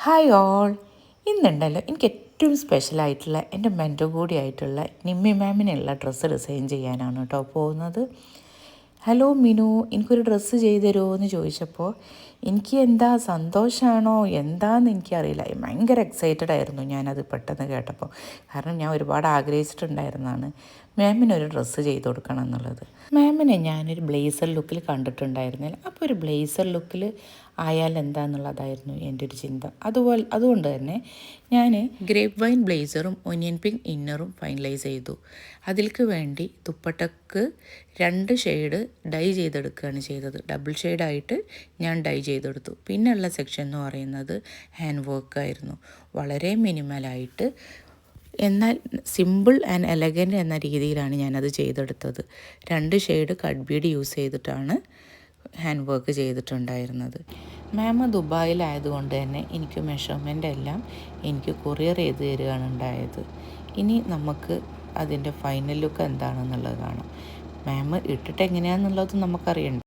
Hi all. ഇന്നുണ്ടല്ലോ എനിക്ക് ഏറ്റവും സ്പെഷ്യലായിട്ടുള്ള എൻ്റെ മെൻറ്റർ കൂടിയായിട്ടുള്ള നിമ്മി മാമിനുള്ള ഡ്രസ്സ് ഡിസൈൻ ചെയ്യാനാണ് കേട്ടോ പോകുന്നത്. ഹലോ മിനു, എനിക്കൊരു ഡ്രസ്സ് ചെയ്ത് തരുമോ എന്ന് ചോദിച്ചപ്പോൾ എനിക്ക് എന്താ സന്തോഷമാണോ എന്താണെന്ന് എനിക്കറിയില്ല. ഭയങ്കര എക്സൈറ്റഡ് ആയിരുന്നു ഞാനത് പെട്ടെന്ന് കേട്ടപ്പോൾ. കാരണം ഞാൻ ഒരുപാട് ആഗ്രഹിച്ചിട്ടുണ്ടായിരുന്നതാണ് മാമിനൊരു ഡ്രസ്സ് ചെയ്ത് കൊടുക്കണം എന്നുള്ളത്. മാമിനെ ഞാനൊരു ബ്ലേസർ ലുക്കിൽ കണ്ടിട്ടുണ്ടായിരുന്നില്ല. അപ്പോൾ ഒരു ബ്ലേസർ ലുക്കിൽ ആയാൽ എന്താണെന്നുള്ളതായിരുന്നു എൻ്റെ ഒരു ചിന്ത. അതുകൊണ്ട് തന്നെ ഞാൻ ഗ്രേപ്പ് വൈൻ ബ്ലേസറും ഒനിയൻ പിങ്ക് ഇന്നറും ഫൈനലൈസ് ചെയ്തു. അതിലേക്ക് വേണ്ടി ദുപ്പട്ടക്ക് 2 ഷെയ്ഡ് ഡൈ ചെയ്തെടുക്കുകയാണ് ചെയ്തത്. ഡബിൾ ഷെയ്ഡായിട്ട് ഞാൻ ഡൈ ചെയ്തെടുത്തു. പിന്നെയുള്ള സെക്ഷൻ എന്ന് പറയുന്നത് ഹാൻഡ് വർക്കായിരുന്നു. വളരെ മിനിമലായിട്ട് എന്നാൽ സിമ്പിൾ ആൻഡ് എലഗൻറ്റ് എന്ന രീതിയിലാണ് ഞാനത് ചെയ്തെടുത്തത്. 2 ഷെയ്ഡ് കട്ട് ബീഡ് യൂസ് ചെയ്തിട്ടാണ് ഹാൻഡ് വർക്ക് ചെയ്തിട്ടുണ്ടായിരുന്നത്. മാം ദുബായിലായതുകൊണ്ട് തന്നെ എനിക്ക് മെഷർമെൻ്റ് എല്ലാം എനിക്ക് കൊറിയർ ചെയ്ത് തരികയാണ് ഉണ്ടായത്. ഇനി നമുക്ക് അതിൻ്റെ ഫൈനൽ ലുക്ക് എന്താണെന്നുള്ളത് കാണാം. മാം ഇട്ടിട്ട് എങ്ങനെയാണെന്നുള്ളത് നമുക്കറിയണ്ട.